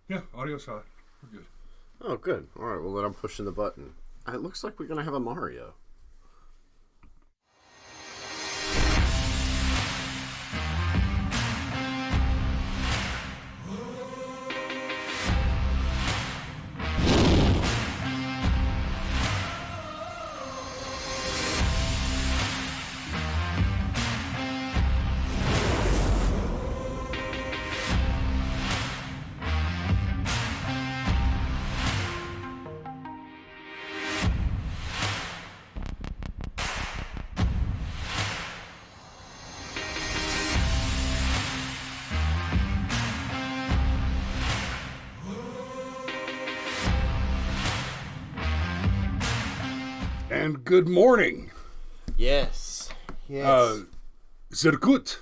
Yeah, audio's hot. We're good. Oh, good. All right, well, then I'm pushing the button. It looks like we're going to have a Mario. And good morning. Yes. Yes. Sehr gut.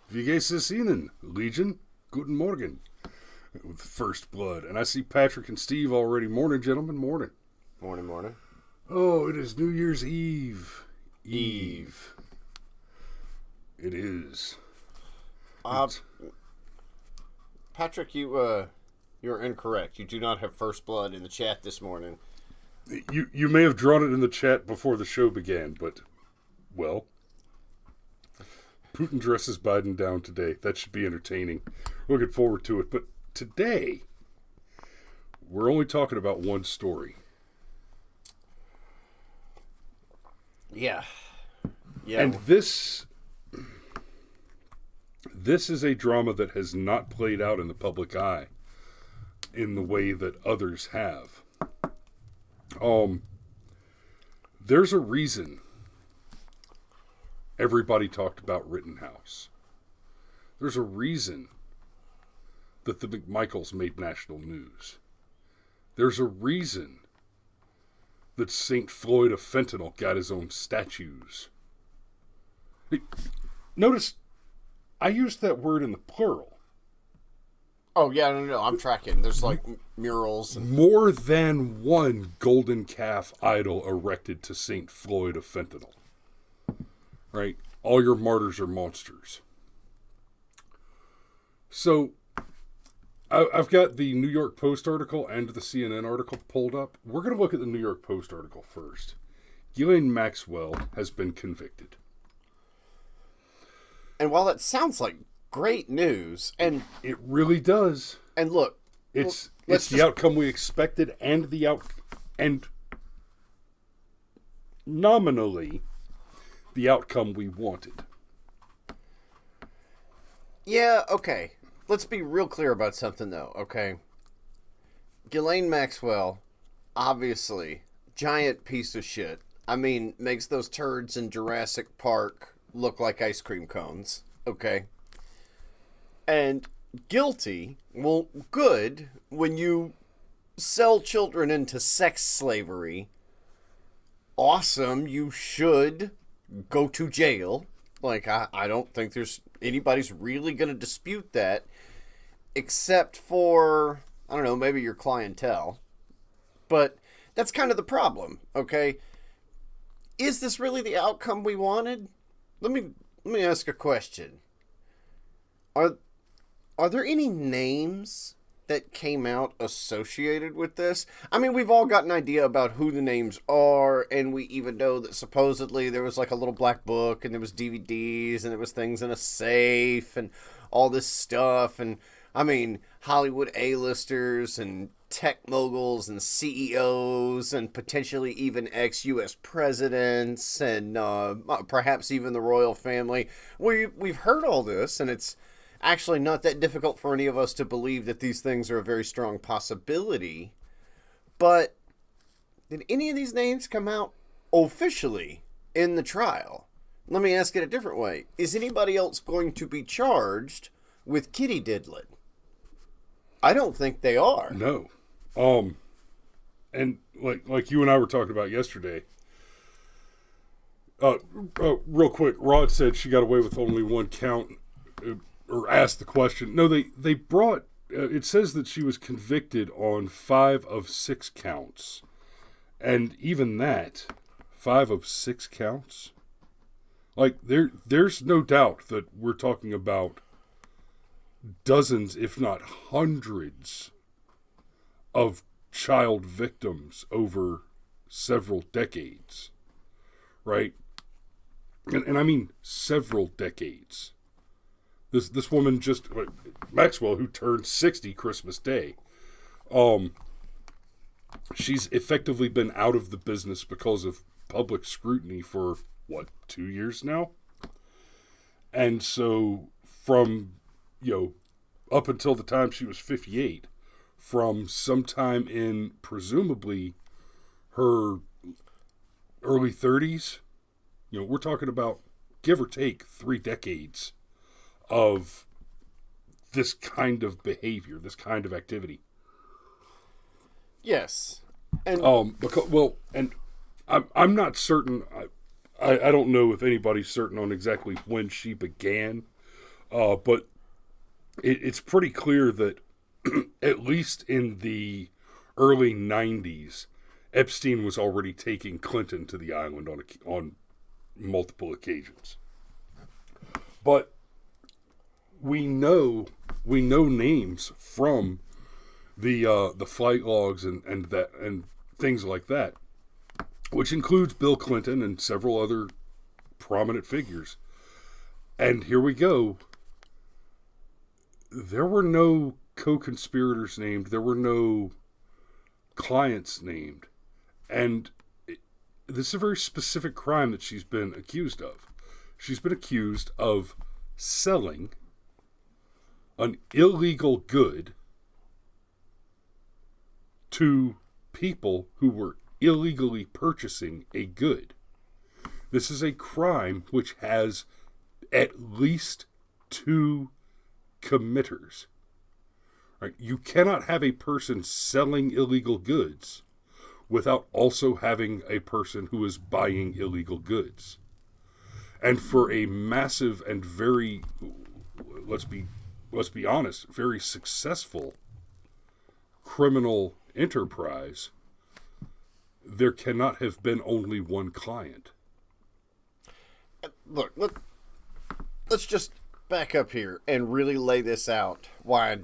Wie geht es Ihnen, Legion? Guten Morgen. With first blood. And I see Patrick and Steve already. Morning, gentlemen. Morning. Morning. Oh, it is New Year's Eve. Eve. It is. Patrick, you're incorrect. You do not have first blood in the chat this morning. You may have drawn it in the chat before the show began, but, well, Putin dresses Biden down today. That should be entertaining. Looking forward to it. But today, we're only talking about one story. Yeah. And this is a drama that has not played out in the public eye in the way that others have. There's a reason everybody talked about Rittenhouse. There's a reason that the McMichaels made national news. There's a reason that St. Floyd of Fentanyl got his own statues. Notice, I used that word in the plural. Oh, yeah, no, I'm tracking. There's, like, murals. And... More than one golden calf idol erected to St. Floyd of Fentanyl. Right? All your martyrs are monsters. So, I've got the New York Post article and the CNN article pulled up. We're going to look at the New York Post article first. Ghislaine Maxwell has been convicted. And while that sounds like great news, and it really does. And look, it's the outcome we expected, and and nominally the outcome we wanted. Yeah, okay. Let's be real clear about something, though. Okay, Ghislaine Maxwell, obviously, giant piece of shit. I mean, makes those turds in Jurassic Park look like ice cream cones. Okay. And guilty, well, good, when you sell children into sex slavery, awesome, you should go to jail. Like, I don't think anybody's really going to dispute that, except for, I don't know, maybe your clientele. But that's kind of the problem, okay? Is this really the outcome we wanted? Let me ask a question. Are there any names that came out associated with this? I mean, we've all got an idea about who the names are, and we even know that supposedly there was like a little black book, and there was DVDs, and there was things in a safe, and all this stuff, and I mean, Hollywood A-listers, and tech moguls, and CEOs, and potentially even ex-U.S. presidents, and perhaps even the royal family. We've heard all this, and it's actually not that difficult for any of us to believe that these things are a very strong possibility. But did any of these names come out officially in the trial? Let me ask it a different way. Is anybody else going to be charged with kitty diddling? I don't think they are. No. And like you and I were talking about yesterday, real quick, Rod said she got away with only one count, or asked the question. No, they brought, it says that she was convicted on 5 of 6 counts. And even that, 5 of 6 counts? Like, there's no doubt that we're talking about dozens, if not hundreds, of child victims over several decades, right? And I mean several decades. This woman just, Maxwell, who turned 60 Christmas Day, she's effectively been out of the business because of public scrutiny for, 2 years now? And so from, up until the time she was 58, from sometime in presumably her early 30s, we're talking about, give or take, 3 decades of this kind of behavior, this kind of activity. Yes. And and I'm not certain. I don't know if anybody's certain on exactly when she began, but it's pretty clear that at least in the early 90s, Epstein was already taking Clinton to the island on multiple occasions. But we know names from the flight logs and things like that, which includes Bill Clinton and several other prominent figures. And here we go. There were no co-conspirators named. There were no clients named. And this is a very specific crime that she's been accused of. She's been accused of selling an illegal good to people who were illegally purchasing a good. This is a crime which has at least 2 committers. Right? You cannot have a person selling illegal goods without also having a person who is buying illegal goods. And for a massive and very, let's be honest, very successful criminal enterprise, there cannot have been only one client. Look, let's just back up here and really lay this out. Why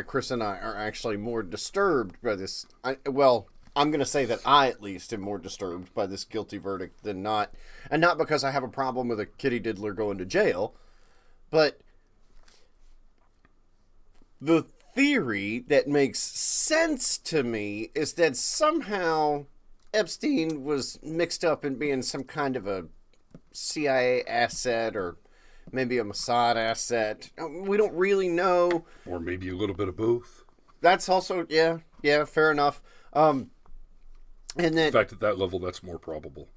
Chris and I are actually more disturbed by this. I'm going to say that I, at least, am more disturbed by this guilty verdict than not. And not because I have a problem with a kitty diddler going to jail, but the theory that makes sense to me is that somehow Epstein was mixed up in being some kind of a CIA asset or maybe a Mossad asset. We don't really know. Or maybe a little bit of both. That's also, yeah, fair enough. And then, in fact, at that level, that's more probable.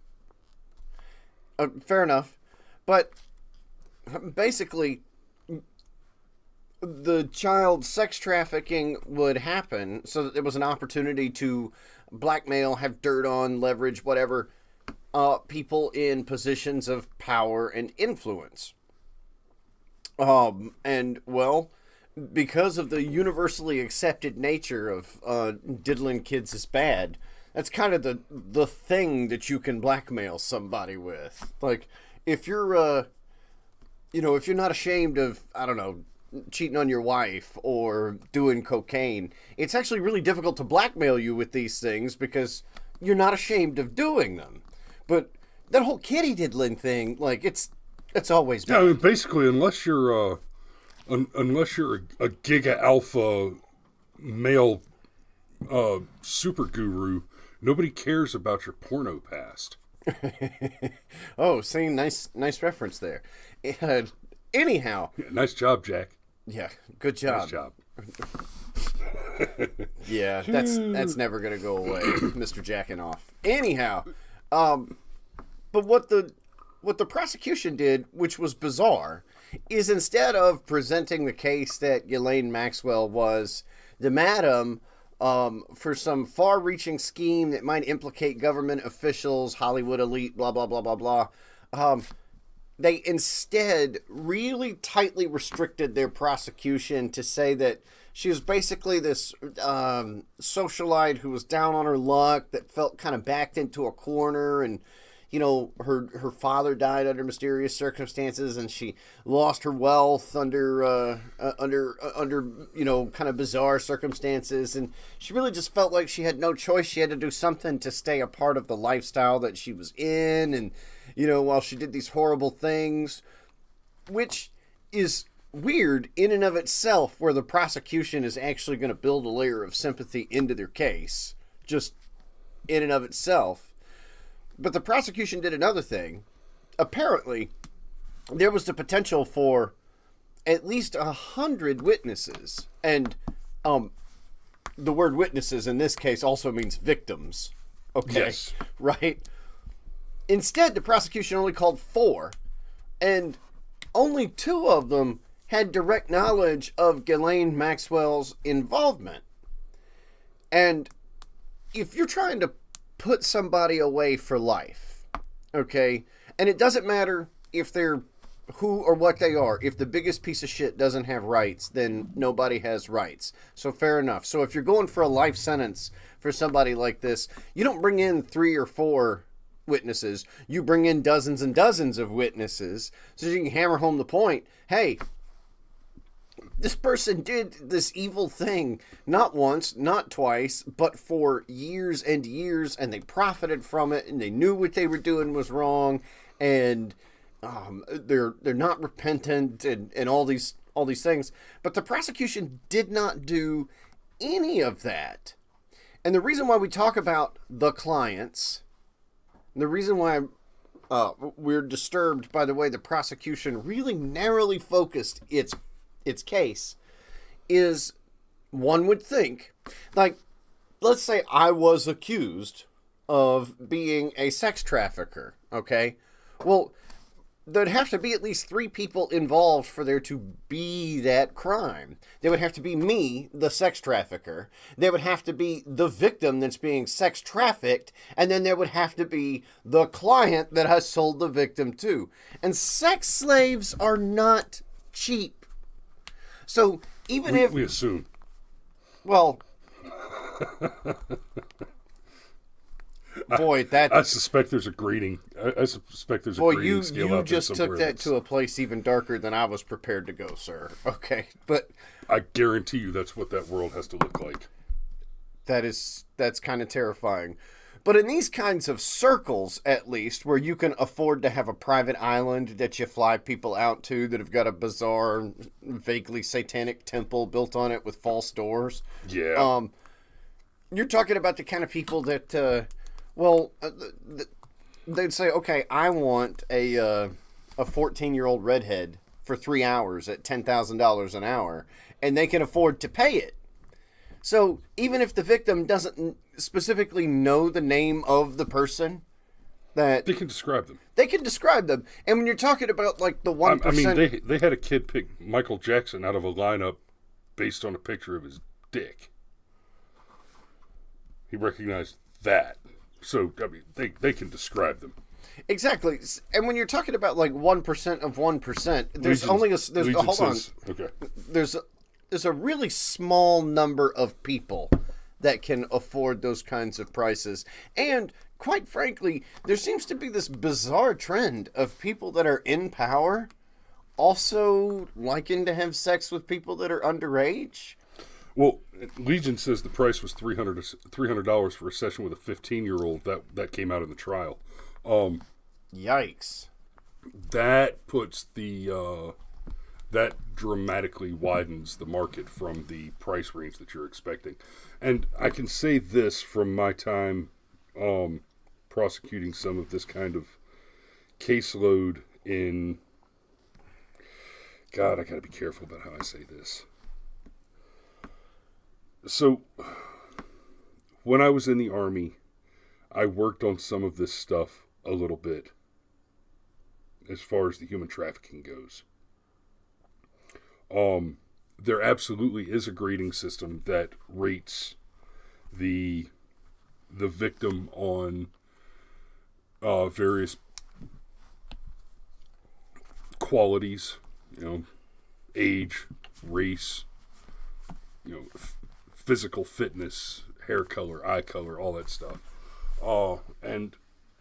Fair enough. But basically, the child sex trafficking would happen so that there was an opportunity to blackmail, have dirt on, leverage, whatever, people in positions of power and influence. Because of the universally accepted nature of diddling kids is bad, that's kind of the thing that you can blackmail somebody with. Like, if you're, if you're not ashamed of, I don't know, cheating on your wife or doing cocaine, it's actually really difficult to blackmail you with these things because you're not ashamed of doing them. But that whole kitty diddling thing, like, it's always bad. Yeah, I mean, basically, unless you're a giga alpha male super guru, nobody cares about your porno past. Oh, seeing nice reference there. Anyhow, Yeah, nice job, Jack. yeah, good job. Nice job. Yeah, that's never gonna go away, Mr. Jacking Off. Anyhow, but what the prosecution did, which was bizarre, is instead of presenting the case that Ghislaine Maxwell was the madam for some far-reaching scheme that might implicate government officials, Hollywood elite, blah, blah, blah, blah, blah, they instead really tightly restricted their prosecution to say that she was basically this socialite who was down on her luck, that felt kind of backed into a corner, and her father died under mysterious circumstances, and she lost her wealth under kind of bizarre circumstances, and she really just felt like she had no choice. She had to do something to stay a part of the lifestyle that she was in, and while she did these horrible things, which is weird in and of itself, where the prosecution is actually going to build a layer of sympathy into their case, just in and of itself. But the prosecution did another thing. Apparently, there was the potential for at least 100 witnesses. And the word witnesses in this case also means victims. Okay? Yes. Right? Instead, the prosecution only called 4. And only 2 of them had direct knowledge of Ghislaine Maxwell's involvement. And if you're trying to put somebody away for life, okay, and it doesn't matter if they're who or what they are, if the biggest piece of shit doesn't have rights, then nobody has rights. So fair enough. So if you're going for a life sentence for somebody like this, you don't bring in 3 or 4 witnesses. You bring in dozens and dozens of witnesses so you can hammer home the point. Hey, this person did this evil thing not once, not twice, but for years and years, and they profited from it, and they knew what they were doing was wrong, and they're not repentant, and all these things. But the prosecution did not do any of that. And the reason why we talk about the clients, the reason why we're disturbed by the way the prosecution really narrowly focused its case is, one would think, like, let's say I was accused of being a sex trafficker, okay? Well, there'd have to be at least 3 people involved for there to be that crime. There would have to be me, the sex trafficker. There would have to be the victim that's being sex trafficked. And then there would have to be the client that I sold the victim to. And sex slaves are not cheap. So even if we assume, well, boy, that I suspect there's a grading. I suspect there's a grading scale out there. You just took somewhere that to a place even darker than I was prepared to go, sir. Okay, but I guarantee you that's what that world has to look like. that's kind of terrifying. But in these kinds of circles, at least, where you can afford to have a private island that you fly people out to that have got a bizarre, vaguely satanic temple built on it with false doors. Yeah. You're talking about the kind of people that, they'd say, okay, I want a 14-year-old redhead for 3 hours at $10,000 an hour, and they can afford to pay it. So even if the victim doesn't specifically know the name of the person, that they can describe them. They can describe them. And when you're talking about like the 1%... I mean, they had a kid pick Michael Jackson out of a lineup based on a picture of his dick. He recognized that. So, I mean, they can describe them. Exactly. And when you're talking about like 1% of 1%, there's only a... hold on. Okay. There's a really small number of people that can afford those kinds of prices. And quite frankly, there seems to be this bizarre trend of people that are in power also liking to have sex with people that are underage. Well, Legion says the price was $300 for a session with a 15-year-old. That came out in the trial. Yikes. That puts the... that dramatically widens the market from the price range that you're expecting. And I can say this from my time prosecuting some of this kind of caseload in... God, I got to be careful about how I say this. So, when I was in the Army, I worked on some of this stuff a little bit as far as the human trafficking goes. There absolutely is a grading system that rates the victim on various qualities, age, race, physical fitness, hair color, eye color, all that stuff. And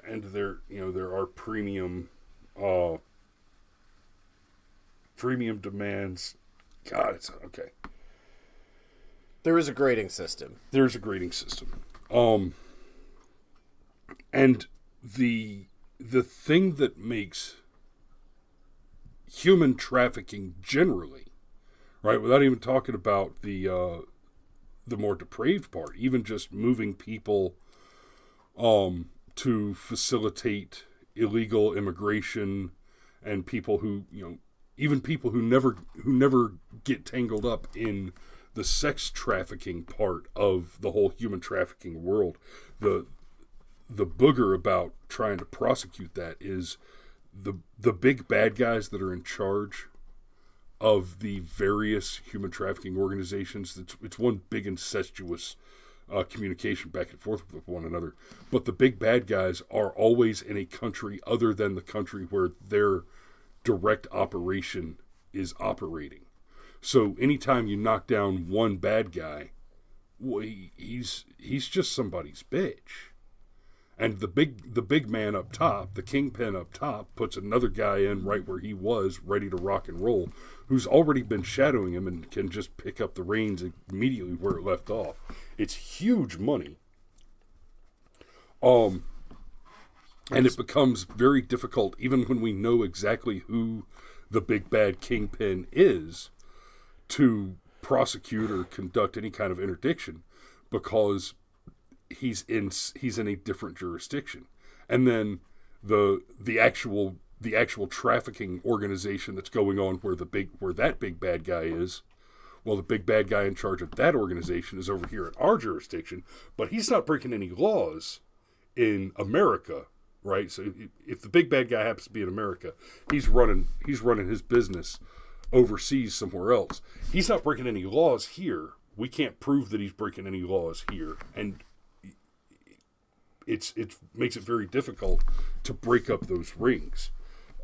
and there are premium demands. God, it's okay. There is a grading system. There's a grading system. And the thing that makes human trafficking generally, right, without even talking about the more depraved part, even just moving people to facilitate illegal immigration, and people who, even people who never get tangled up in the sex trafficking part of the whole human trafficking world. The booger about trying to prosecute that is the big bad guys that are in charge of the various human trafficking organizations. It's one big incestuous communication back and forth with one another. But the big bad guys are always in a country other than the country where their direct operation is operating. So anytime you knock down one bad guy, well, he's just somebody's bitch. And the big man up top, the kingpin up top, puts another guy in right where he was, ready to rock and roll, who's already been shadowing him and can just pick up the reins immediately where it left off. It's huge money. And it becomes very difficult, even when we know exactly who the big bad kingpin is, to prosecute or conduct any kind of interdiction, because he's in a different jurisdiction. And then the actual trafficking organization that's going on where that big bad guy is, well, the big bad guy in charge of that organization is over here in our jurisdiction, but he's not breaking any laws in America, right? So if the big bad guy happens to be in America, he's running his business overseas somewhere else. He's not breaking any laws here. We can't prove that he's breaking any laws here, and it makes it very difficult to break up those rings.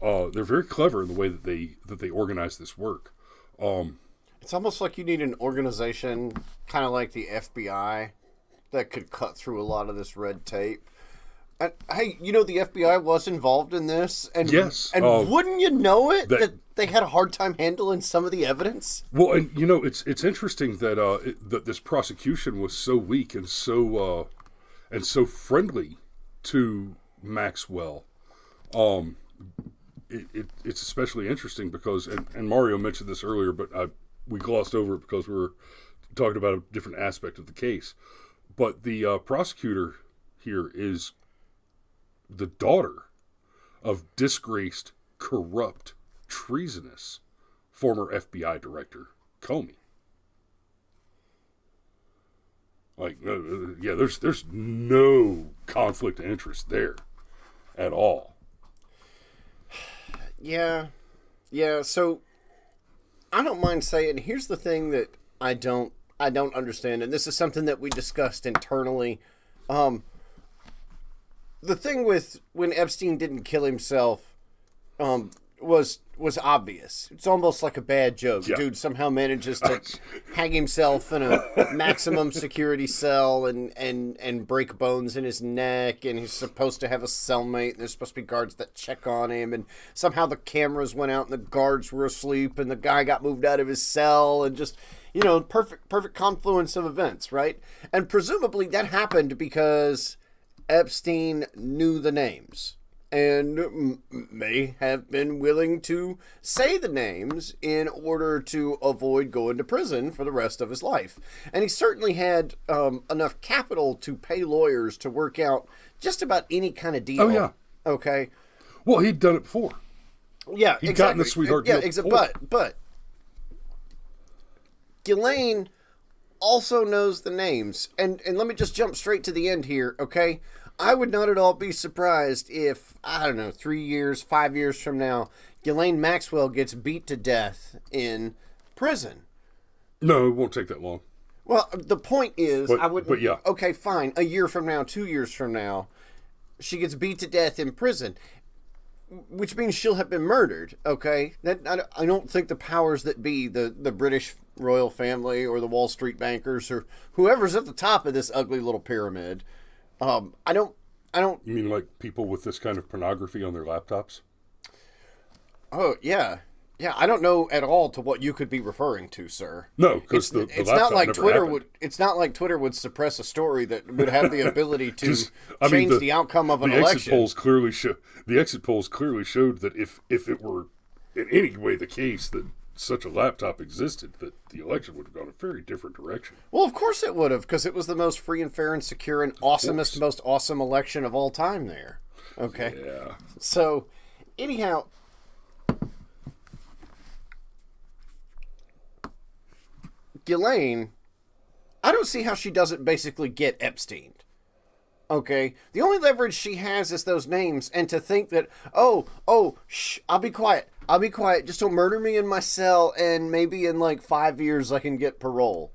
They're very clever in the way that they organize this work. It's almost like you need an organization, kind of like the FBI, that could cut through a lot of this red tape. And hey, the FBI was involved in this, and yes, and wouldn't you know it that they had a hard time handling some of the evidence? Well, and it's interesting that that this prosecution was so weak and so friendly to Maxwell. It's especially interesting because, and Mario mentioned this earlier, but we glossed over it because we were talking about a different aspect of the case. But the prosecutor here is the daughter of disgraced, corrupt, treasonous former FBI director Comey. Like, yeah, there's no conflict of interest there at all. Yeah. So I don't mind saying, here's the thing that I don't understand, and this is something that we discussed internally. The thing with when Epstein didn't kill himself was obvious. It's almost like a bad joke. Yeah. Dude somehow manages to hang himself in a maximum security cell and break bones in his neck, and he's supposed to have a cellmate, and there's supposed to be guards that check on him, and somehow the cameras went out and the guards were asleep, and the guy got moved out of his cell, and just, perfect confluence of events, right? And presumably that happened because Epstein knew the names and may have been willing to say the names in order to avoid going to prison for the rest of his life. And he certainly had enough capital to pay lawyers to work out just about any kind of deal. Oh, yeah. Okay. Well, he'd done it before. Yeah, He'd exactly. gotten the sweetheart deal before. But Ghislaine also knows the names. And let me just jump straight to the end here, okay? I would not at all be surprised if, 3 years, 5 years from now, Ghislaine Maxwell gets beat to death in prison. No, it won't take that long. Well, the point is, but yeah. Okay, fine. A year from now, 2 years from now, she gets beat to death in prison, which means she'll have been murdered, okay? I don't think the powers that be, the British royal family or the Wall Street bankers or whoever's at the top of this ugly little pyramid, I don't I don't. You mean like people with this kind of pornography on their laptops? Oh yeah, yeah. I don't know at all to what you could be referring to, sir. No, because the It's laptop not like never Twitter happened. would. It's not like Twitter would suppress a story that would have the ability to 'Cause, change the outcome of an the election. exit polls clearly showed that if it were in any way the case that such a laptop existed, that the election would have gone a very different direction. Well, of course it would have, because it was the most free and fair and secure and awesomest, most awesome election of all time there. Okay. Yeah. So, anyhow, Ghislaine, I don't see how she doesn't basically get Epstein. Okay? The only leverage she has is those names, and to think that, shh, I'll be quiet. I'll be quiet. Just don't murder me in my cell, and maybe in like 5 years I can get parole.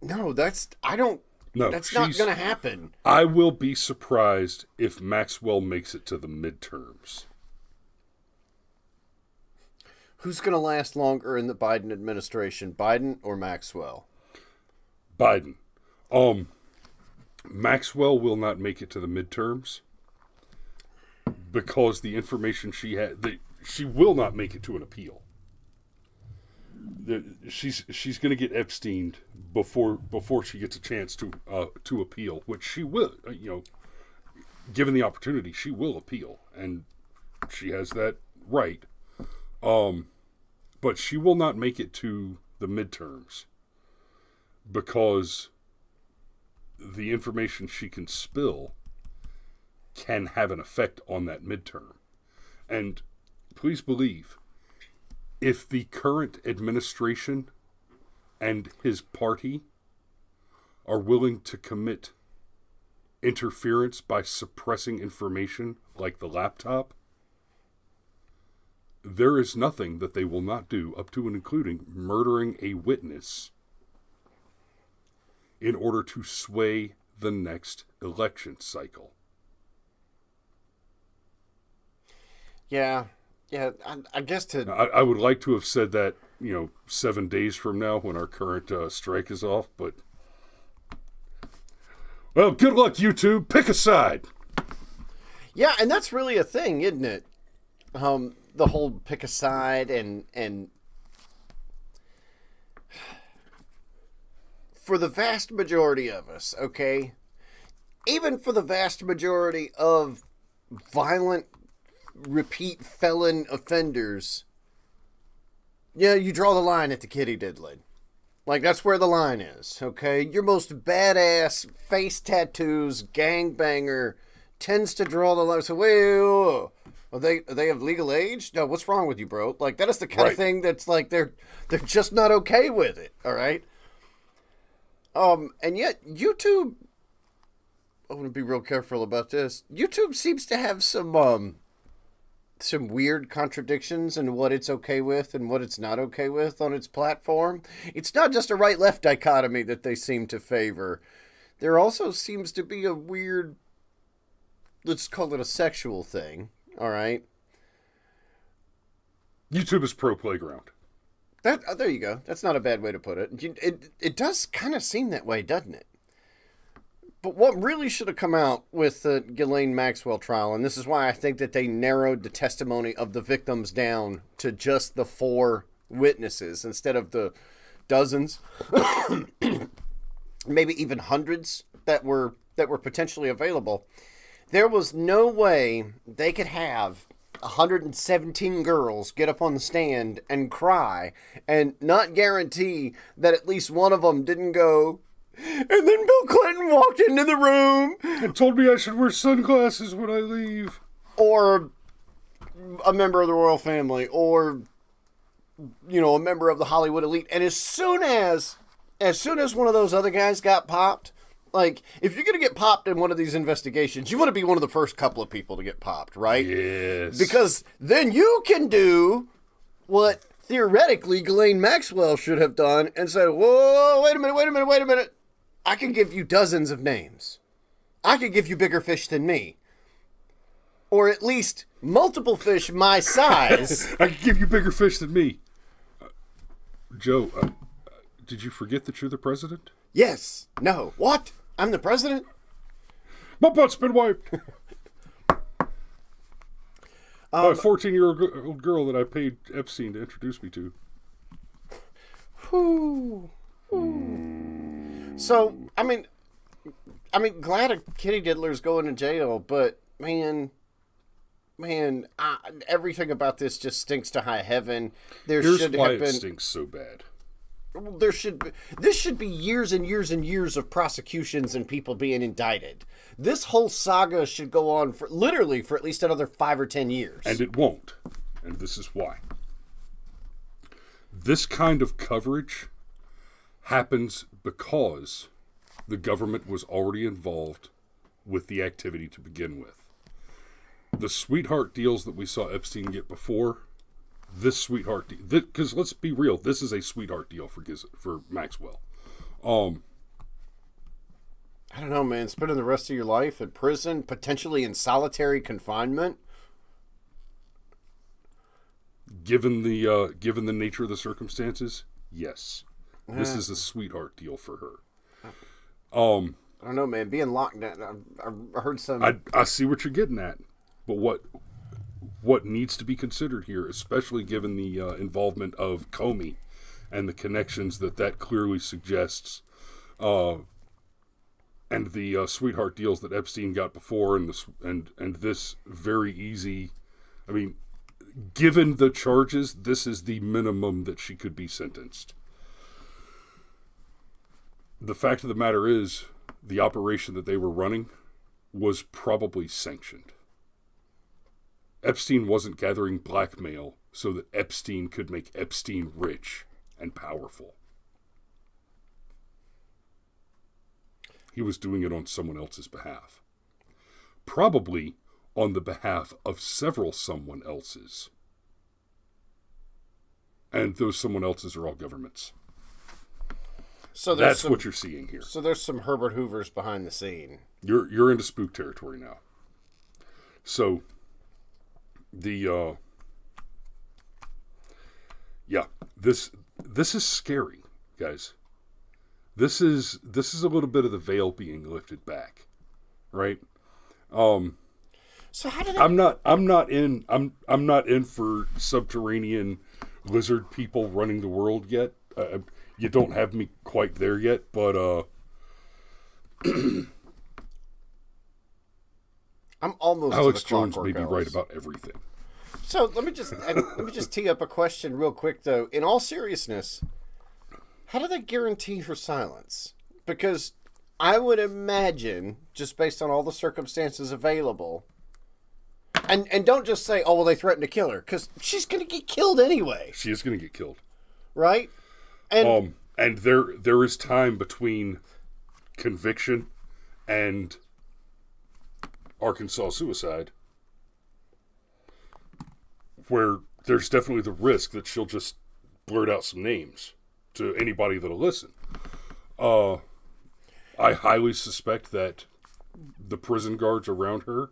No, that's not going to happen. I will be surprised if Maxwell makes it to the midterms. Who's going to last longer in the Biden administration, Biden or Maxwell? Biden. Maxwell will not make it to the midterms because the information she had, she will not make it to an appeal. She's going to get Epstein before she gets a chance to appeal, which she will. Given the opportunity, she will appeal, and she has that right. But she will not make it to the midterms because the information she can spill can have an effect on that midterm. And please believe, if the current administration and his party are willing to commit interference by suppressing information like the laptop, there is nothing that they will not do, up to and including murdering a witness, in order to sway the next election cycle. Yeah, I guess I would like to have said that, 7 days from now when our current strike is off, but... Well, good luck, YouTube. Pick a side. Yeah, and that's really a thing, isn't it? The whole pick a side and for the vast majority of us, okay? Even for the vast majority of violent, repeat felon offenders, yeah, you draw the line at the kitty diddling. Like, that's where the line is, okay? Your most badass face tattoos gangbanger tends to draw the line. So, wait. Are they of legal age? No, what's wrong with you, bro? Like, that is the kind of thing that's like they're just not okay with it, all right? And yet YouTube, I want to be real careful about this. YouTube seems to have some weird contradictions in what it's okay with and what it's not okay with on its platform. It's not just a right-left dichotomy that they seem to favor. There also seems to be a weird, let's call it a sexual thing. All right. YouTube is pro playground. There you go. That's not a bad way to put it. It does kind of seem that way, doesn't it? But what really should have come out with the Ghislaine Maxwell trial, and this is why I think that they narrowed the testimony of the victims down to just the 4 witnesses instead of the dozens, maybe even hundreds that were potentially available. There was no way they could have 117 girls get up on the stand and cry and not guarantee that at least one of them didn't go, and then Bill Clinton walked into the room and told me I should wear sunglasses when I leave. Or a member of the royal family, or, a member of the Hollywood elite. And as soon as one of those other guys got popped, like, if you're going to get popped in one of these investigations, you want to be one of the first couple of people to get popped, right? Yes. Because then you can do what theoretically Ghislaine Maxwell should have done and said, whoa, wait a minute. I can give you dozens of names. I could give you bigger fish than me. Or at least multiple fish my size. I could give you bigger fish than me. Joe, did you forget that you're the president? Yes. No. What? I'm the president? My butt's been wiped. By a 14-year-old girl that I paid Epstein to introduce me to. Whew. So, I mean, glad a kitty diddler's going to jail, but man, everything about this just stinks to high heaven. Here's why it stinks so bad. This should be years and years and years of prosecutions and people being indicted. This whole saga should go on for at least another 5 or 10 years. And it won't. And this is why. This kind of coverage happens because the government was already involved with the activity to begin with. The sweetheart deals that we saw Epstein get before, this sweetheart deal, because let's be real, this is a sweetheart deal for Maxwell. I don't know, man. Spending the rest of your life in prison, potentially in solitary confinement. Given the nature of the circumstances, yes, this is a sweetheart deal for her. I don't know, man. Being locked down, I heard some. I see what you're getting at, but what needs to be considered here, especially given the involvement of Comey and the connections that clearly suggests, and the sweetheart deals that Epstein got before, and this very easy. I mean, given the charges, this is the minimum that she could be sentenced. The fact of the matter is, the operation that they were running was probably sanctioned. Epstein wasn't gathering blackmail so that Epstein could make Epstein rich and powerful. He was doing it on someone else's behalf. Probably on the behalf of several someone else's. And those someone else's are all governments. So that's what you're seeing here. So there's some Herbert Hoovers behind the scene. You're into spook territory now. So this is scary, guys. This is a little bit of the veil being lifted back, right? So how did I'm not in for subterranean lizard people running the world yet. You don't have me quite there yet, but I'm almost. Alex Jones may be right about everything. So let me just tee up a question real quick though. In all seriousness, how do they guarantee her silence? Because I would imagine, just based on all the circumstances available, and don't just say, oh well, they threatened to kill her, because she's going to get killed anyway. She is going to get killed, right? And there is time between conviction and Arkansas suicide, where there's definitely the risk that she'll just blurt out some names to anybody that'll listen. I highly suspect that the prison guards around her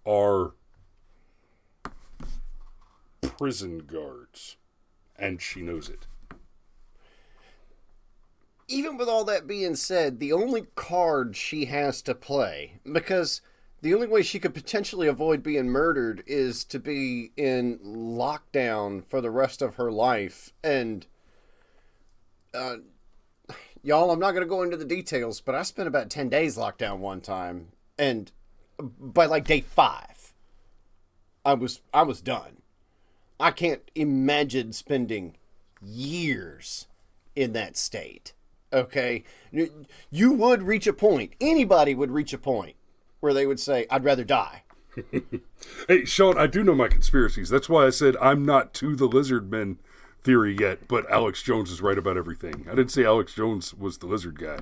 are prison guards, and she knows it. Even with all that being said, the only card she has to play, because the only way she could potentially avoid being murdered is to be in lockdown for the rest of her life. And, y'all, I'm not going to go into the details, but I spent about 10 days locked down one time. And by like day 5, I was done. I can't imagine spending years in that state. Okay? You would reach a point. Anybody would reach a point where they would say, I'd rather die. Hey, Sean, I do know my conspiracies. That's why I said I'm not to the lizard men theory yet, but Alex Jones is right about everything. I didn't say Alex Jones was the lizard guy.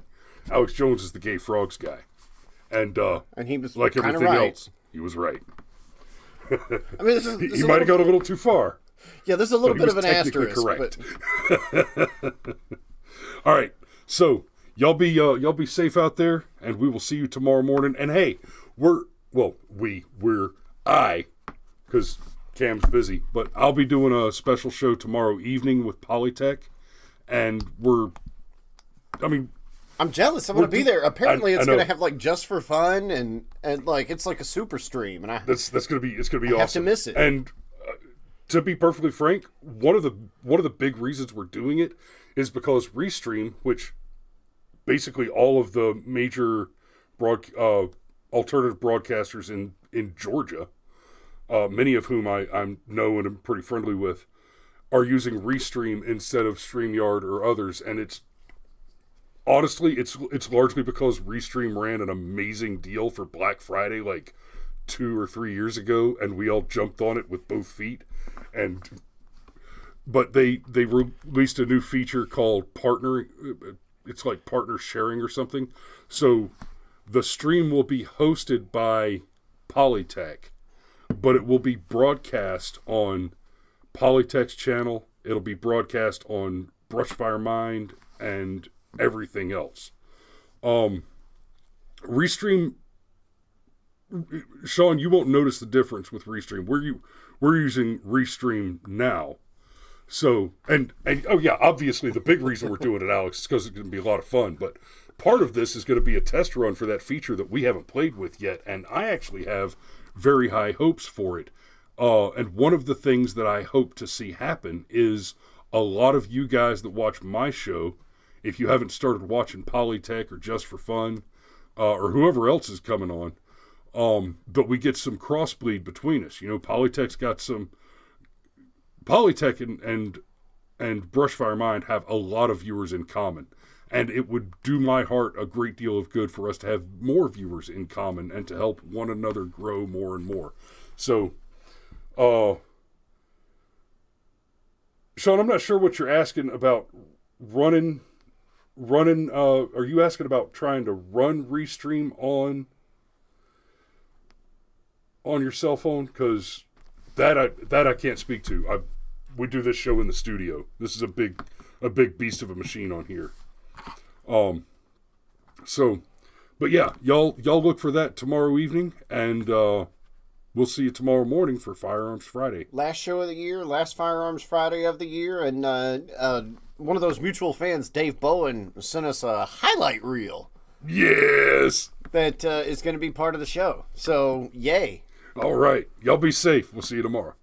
Alex Jones is the gay frogs guy. And he was like everything right. else, he was right. I mean, he might have gone a little too far. Yeah, there's a little bit of an asterisk. Correct. But... All right. So y'all be safe out there, and we will see you tomorrow morning. And hey, because Cam's busy, but I'll be doing a special show tomorrow evening with Polytech, and I'm jealous. I'm going to be there. Apparently, it's know. going to have like just for fun and like it's like a super stream, and that's going to be awesome. Have to miss it. And to be perfectly frank, one of the big reasons we're doing it is because Restream, which basically all of the major alternative broadcasters in Georgia, many of whom I know and am pretty friendly with, are using Restream instead of StreamYard or others, and it's honestly, it's largely because Restream ran an amazing deal for Black Friday like 2 or 3 years ago, and we all jumped on it with both feet. But they released a new feature called partnering. It's like partner sharing or something. So the stream will be hosted by Polytech, but it will be broadcast on Polytech's channel. It'll be broadcast on Brushfire Mind and everything else. Restream, Sean, you won't notice the difference with Restream. We're using Restream now. So, and oh yeah, obviously the big reason we're doing it, Alex, is because it's going to be a lot of fun. But part of this is going to be a test run for that feature that we haven't played with yet, and I actually have very high hopes for it. And one of the things that I hope to see happen is a lot of you guys that watch my show, if you haven't started watching Polytech or Just for Fun, or whoever else is coming on, that we get some crossbleed between us. You know, Polytech and Brushfire Mind have a lot of viewers in common, and it would do my heart a great deal of good for us to have more viewers in common and to help one another grow more and more. So, Sean, I'm not sure what you're asking about running. Are you asking about trying to run Restream on your cell phone? Because that I can't speak to. We do this show in the studio. This is a big beast of a machine on here. So, but yeah, y'all look for that tomorrow evening, and we'll see you tomorrow morning for Firearms Friday. Last show of the year, last Firearms Friday of the year, and one of those mutual fans, Dave Bowen, sent us a highlight reel. Yes! That is going to be part of the show. So, yay. All right. Y'all be safe. We'll see you tomorrow.